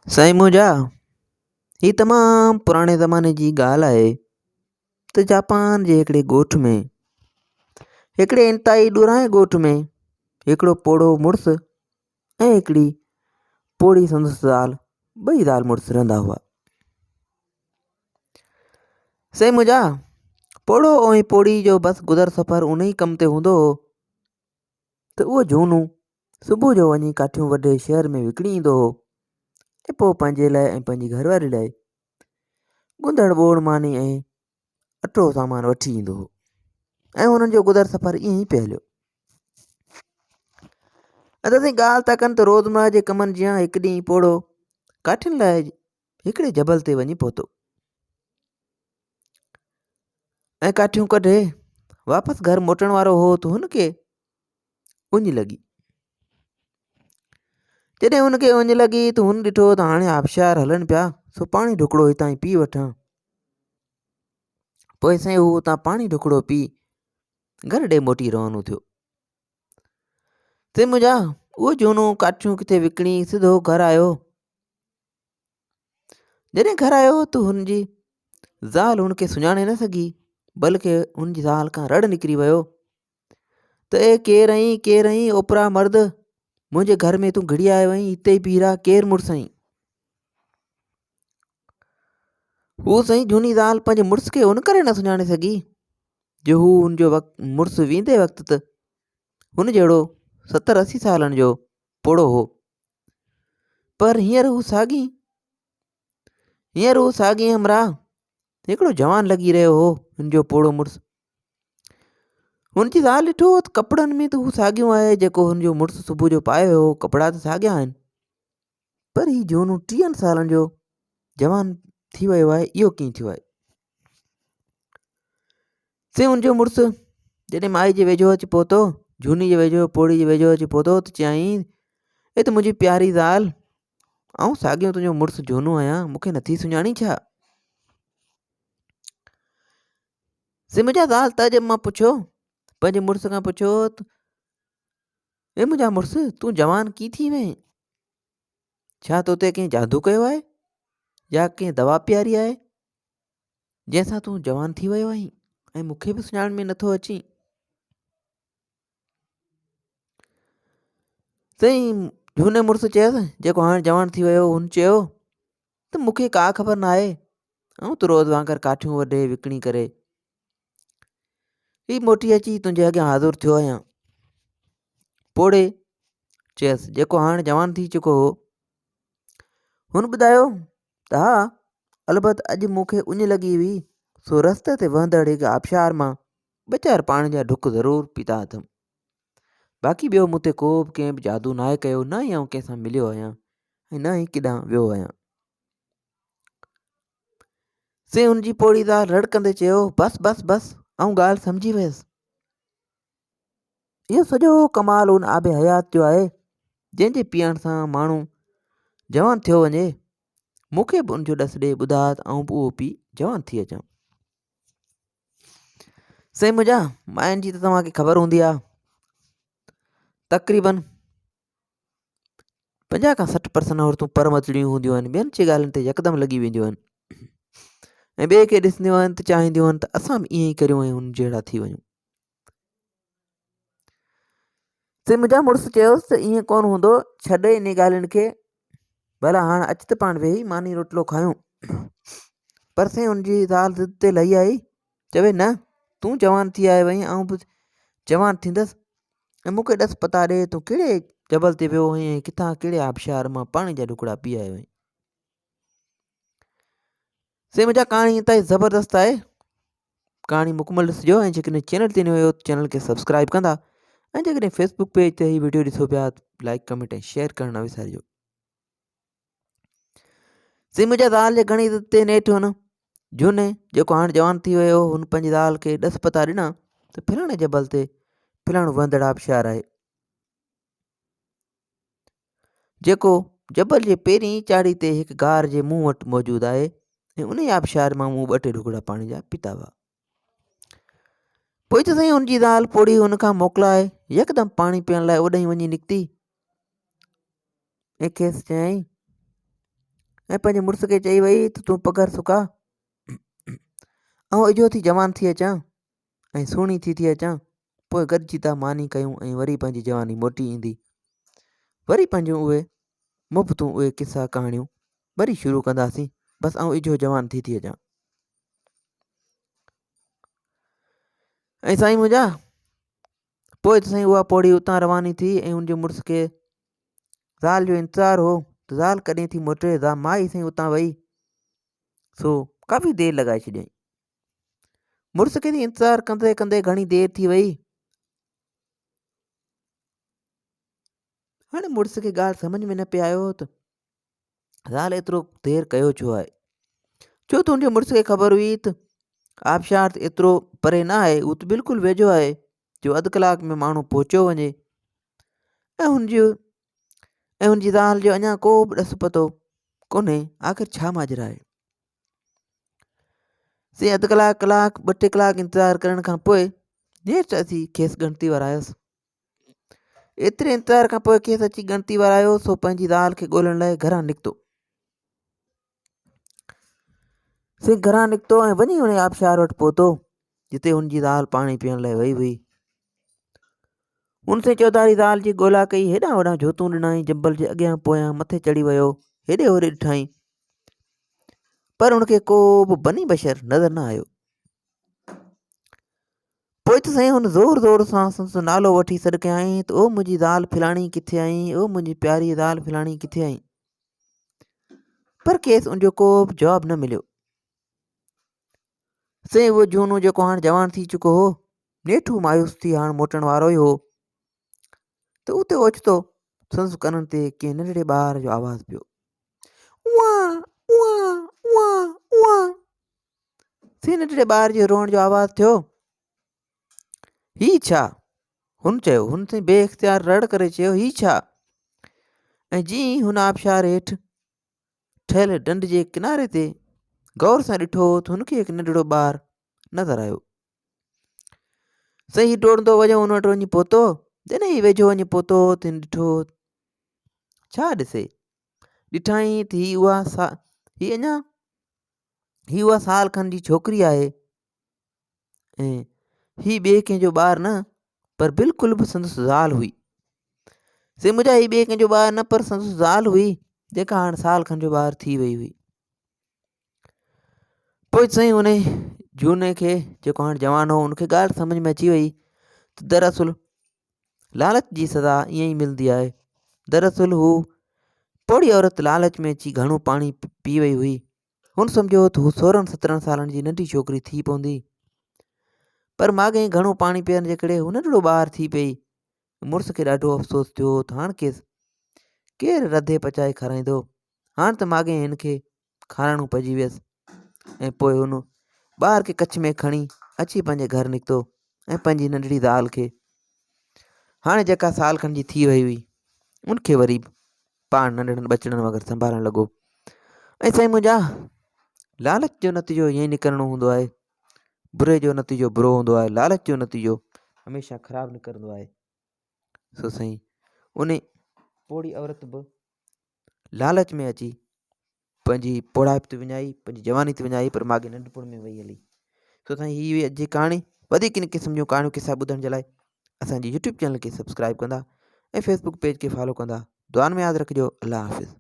साईं मुंहिंजा ही तमामु पुराणे ज़माने जी ॻाल्हि आहे त जापान जे हिकिड़े ॻोठ में हिकिड़े इंतिहाई ॾुरांहे ॻोठ में हिकिड़ो पोड़ो मुड़ुसु ऐं हिकिड़ी पोड़ी संदसि ज़ाल ॿई ज़ाल मुड़ुसु रहंदा हुआ। साईं मुंहिंजा पोड़ो ऐं पोड़ी जो बसि गुज़र सफ़र उन ई कम ते हूंदो हो त उहो झूनो सुबुह जो वञी काठियूं वढे शहर में विकिणी ईंदो हो ऐं पोइ पंहिंजे लाइ ऐं पंहिंजी घरवारी लाइ ॻुंधड़ ॿोड़ मानी ऐं अटो सामान वठी ईंदो हो ऐं हुननि जो गुज़र सफ़र ईअं ई पियो हलियो। असां ॻाल्हि था कनि त रोज़मर्रा जे कमनि जीअं हिकु ॾींहुं पोड़ो काठियुनि लाइ हिकिड़े जबल ते वञी पहुतो ऐं काठियूं कढे वापसि घर मोटण वारो हो त हुनखे उञ लॻी। जॾहिं हुनखे उञ लॻी त हुन ॾिठो त हाणे आबशार हलनि पिया, सो पाणी ढुकड़ो हितां ई पी वठां। पोइ साईं हू हुतां पाणी ढुकड़ो पी घर ॾे मोटी रवानो थियो। ते मुंहिंजा उहो झूनो काठियूं किथे विकिणी सिधो घर आयो। जॾहिं घर आयो त हुनजी ज़ाल हुनखे सुञाणे न सघी, बल्कि हुनजी ज़ाल खां रड़ निकिरी वियो त ए केरु आहीं ओपरा मर्द, मुंहिंजे घर में तूं घिड़ी आयो आहीं, हिते ई पीरा केरु मुड़ुसु आहीं। हू साईं झूनी ज़ाल पंहिंजे मुड़ुस खे उन करे न सुञाणे सघी जो हू हुनजो मुड़ुसु वेंदे वक़्तु त हुन जहिड़ो 70-80 सालनि जो पोड़ो हो, पर हींअर हू साॻी हमरा हिकिड़ो जवान लॻी रहियो हो। हुनजो पोड़ो मुड़ुसु हुनजी ज़ाल ॾिठो त कपिड़नि में त हू साॻियो आहे जेको हुनजो मुड़ुसु सुबुह जो पायो हो, कपिड़ा त साॻिया आहिनि, पर ही झूनो 30 सालनि जो जवान थी वियो आहे, इहो कीअं थियो आहे। से हुनजो मुड़ुसु जॾहिं माई जे वेझो अची पहुतो, झूनी जे वेझो पोड़ी जे वेझो अची पहुतो त चयाईं, ए त मुंहिंजी प्यारी ज़ाल, ऐं साॻियो तुंहिंजो मुड़ुसु झूनो आहियां, मूंखे नथी सुञाणी छा? से मुंहिंजा ज़ाल तजब मां पुछियो, पंहिंजे मुड़ुस खां पुछियो त ए मुंहिंजा मुड़ुसु तूं जवान कीअं थी वएं? छा तो ते कंहिं जादू कयो आहे या कंहिं दवा पीआरी आहे जंहिंसां तूं जवान थी वियो आहीं ऐं मूंखे बि सुञाण में नथो अची? साईं झूने मुड़ुसु चयसि जेको हाणे जवान थी वियो, हुन चयो त मूंखे का ख़बर न आहे, ऐं तूं रोज़ वांगुरु काठियूं वढे विकिणी करे ही मोटी अची तुंहिंजे अॻियां हाज़ुर थियो आहियां। पोड़े चयसि जेको हाणे जवान थी चुको हो, हुन ॿुधायो त हा अलबत् अॼु मूंखे उञ लॻी हुई, सो रस्ते ते वहंदड़ हिकु आबशार मां ॿ 4 पाणी जा ढुक ज़रूरु पीता अथमि, बाक़ी ॿियो मूं ते को बि कंहिं बि जादू नाहे कयो, न ई आउं कंहिंसां मिलियो आहियां ऐं न ई केॾांहुं वियो आहियां। से हुनजी पोड़ी ज़ाल रड़कंदे चयो, बसि बसि बसि, आउं ॻाल्हि सम्झी वियसि। इहो सॼो कमाल उन आबे हयात जो आहे जंहिंजे पीअण सां माण्हू जवान थियो वञे। मूंखे बि उनजो ॾस ॾे ॿुधा त आउं बि उहो पी जवान थी अचां। साईं मुंहिंजा माइनि जी त तव्हांखे ख़बर हूंदी आहे, तक़रीबन 50 खां 60% औरतूं परमचड़ियूं हूंदियूं आहिनि, ॿियनि जी ॻाल्हियुनि ते यकदमि लॻी वेंदियूं आहिनि ऐं ॿिए खे ॾिसंदियूं आहिनि त चाहींदियूं आहिनि त असां बि ईअं ई करियूं ऐं हुन जहिड़ा थी वञूं। से मुंहिंजा मुड़ुसु चयोसि त ईअं कोन हूंदो, छॾे इन ॻाल्हियुनि खे, भला हाणे अच त पाण वेही मानी रोटलो खायूं। पर साईं हुनजी ज़ाल ज़िद ते लही आई, चवे न, तूं जवान थी आयो वहीं, आउं बि जवान थींदसि ऐं मूंखे ॾस पता ॾे तूं कहिड़े जबल ते वियो हुईं ऐं किथां कहिड़े आबशार मां पाणी जा ढुकड़ा पी आयो आहीं। से मुंहिंजा कहाणी हितां ई ज़बरदस्त आहे, कहाणी मुकमल ॾिसिजो ऐं जेकॾहिं चैनल ते न हुयो त चैनल खे सब्सक्राइब कंदा ऐं जेकॾहिं फेसबुक पेज ते ही वीडियो ॾिसो पिया त लाइक कमेंट ऐं शेयर करणु न विसारिजो। से मुंहिंजा ज़ाल जे घणी इज़त ते नेठि हुन झूने जेको हाणे जवान थी वियो, हुन पंहिंजी ज़ाल खे ॾस पता ॾिना त फलाणे जबल ते फलाणो वहंदड़ आबशार आहे, जेको जबल जे पहिरीं चाढ़ी ते हिकु गार जे मुंहुं वटि मौजूदु आहे ऐं उन ई आबशार मां मूं 2 टे ढुकड़ा पाणी जा पीता हुआ। पोइ त साईं हुनजी ज़ाल पोड़ी हुन खां मोकिलाए यकदमि पाणी पीअण लाइ ओॾां ई वञी निकिती ऐं खेसि चयईं ऐं पंहिंजे मुड़ुस खे चई वई त तूं पघर सुका ऐं इजो थी जवान थी अचां ऐं सुहिणी थी अचां, पोइ गॾिजी था मानी कयूं ऐं वरी पंहिंजी जवानी मोटी ईंदी। वरी पंहिंजूं उहे मुफ़्तूं उहे किसा कहाणियूं वरी शुरू कंदासीं। बसि ऐं इजो जवान थी अचां। ऐं साईं मुंहिंजा पोइ त साईं उहा पौड़ी उतां रवानी थी ऐं हुनजे मुड़ुस खे ज़ाल जो इंतज़ारु हो त ज़ाल कॾहिं थी मोटे। माई साईं उतां वई सो काफ़ी देरि लॻाए छॾियईं। मुड़ुस खे थी इंतज़ारु कंदे कंदे घणी देरि थी वई। हाणे मुड़ुस खे ॻाल्हि सम्झ में न पिए आयो त ज़ाल एतिरो देरि कयो छो आहे। छो त हुनजे मुड़ुस खे ख़बर हुई त आबशार त एतिरो परे न आहे, उहो त बिल्कुलु वेझो आहे जो अधु कलाक में माण्हू पहुचियो वञे। ऐं हुनजी ज़ाल जो अञा को बि ॾस पतो कोन्हे आख़िर छा माजरा आहे। से अधु कलाक 2 टे कलाक इंतज़ारु करण खां पोइ नेठि अची खेसि ॻणती वारायोसि। एतिरे इंतज़ार खां पोइ खेसि अची ॻणती वारायो सो पंहिंजी ज़ाल खे ॻोल्हण लाइ घरां निकितो। से घरां निकितो ऐं वञी हुन आबशार वटि पहुतो जिते हुनजी ज़ाल पाणी पीअण लाइ वई हुई। हुन से चौधारी ज़ाल जी ॻोल्हा कई, हेॾां होॾां जोतूं ॾिनई, जंबल जे अॻियां पोयां मथे चढ़ी वियो, हेॾे होॾे ॾिठई, पर हुनखे को बि बनी बशर नज़र न आयो। पोइ त साईं हुन ज़ोर ज़ोर सां संदसि नालो वठी सॾु कयईं त ओ मुंहिंजी ज़ाल फलाणी किथे आई, ओ मुंहिंजी प्यारी ज़ाल फलाणी किथे आई। पर खेसि उनजो को बि जवाबु न मिलियो। से उहो जूनो जेको हाणे जवान थी चुको हो, नेठू मायूस थी हाणे मोटण वारो ई हो, त उते ओचितो संदसि कननि ते कंहिं नंढड़े ॿार जो आवाज़ु पियो, उआ उआ उआ उआ। से नंढड़े ॿार जे रोअण जो आवाज़ु थियो। ही छा? हुन चयो। हुन ते बेइख्तियार रड़ करे चयो, ही छा? ऐं जीअं हुन आबशार हेठि ठहियल डंड जे किनारे ते गौर सां ॾिठो त हुनखे हिकु नंढड़ो ॿारु नज़र आयो। सही डोड़ंदो वञो हुन वटि वञी पहुतो। जॾहिं ही वेझो वञी पहुतो त हिन ॾिठो छा ॾिसे, ॾिठाई त ही उहा साल खनि जी छोकिरी आहे ऐं ही ॿिए कंहिंजो ॿारु न पर बिल्कुलु बि संदसि ज़ाल हुई। से मुंहिंजा ही ॿिए कंहिंजो ॿारु न पर संदसि ज़ाल हुई जेका हाणे साल खनि जो ॿारु थी वई हुई। पोइ साईं हुन झूने खे जेको हाणे जवान हो हुनखे ॻाल्हि सम्झ में अची वई त दरअसल लालच जी सज़ा ईअं ई मिलंदी आहे। दरअसल हू पोड़ी औरत लालच में अची घणो पाणी पी वई हुई। हुन सम्झो त हू 16-17 सालनि जी नंढी छोकिरी थी पवंदी, पर माॻई घणो पाणी पीअण जे करे हू नंढड़ो ॿारु थी पई। मुड़ुस खे ॾाढो अफ़सोस थियो त हाणे खेसि केरु रधे पचाए खाराईंदो। हाणे त माॻई हिन खे खाराइणो पइजी वियसि। ऐं पोइ हुन ॿार खे कच्छ में खणी अची पंहिंजे घर निकितो ऐं पंहिंजी नंढड़ी ज़ाल खे हाणे जेका साल खनि जी थी वई हुई उनखे वरी पाण नंढड़नि बचड़नि वग़ैरह संभालणु लॻो। ऐं साईं मुंहिंजा लालच जो नतीजो ईअं ई निकिरणो हूंदो आहे। बुरे जो नतीजो बुरो हूंदो आहे, लालच जो नतीजो हमेशह ख़राबु निकिरंदो आहे। सो साईं उन पोड़ी औरत बि लालच में अची पंहिंजी पोड़ाप ते विञाई, पंहिंजी जवानी ते विञाई, पर माॻे नंढपण में वई हली। सो साईं हीअ हुई अॼु जी कहाणी। वधीक इन क़िस्म जूं कहाणियूं किसा ॿुधण जे लाइ असांजी यूट्यूब चैनल खे सब्सक्राइब कंदा ऐं फेसबुक पेज खे फॉलो कंदा। दुआनि में यादि रखिजो। अल्लाह हाफ़िज़।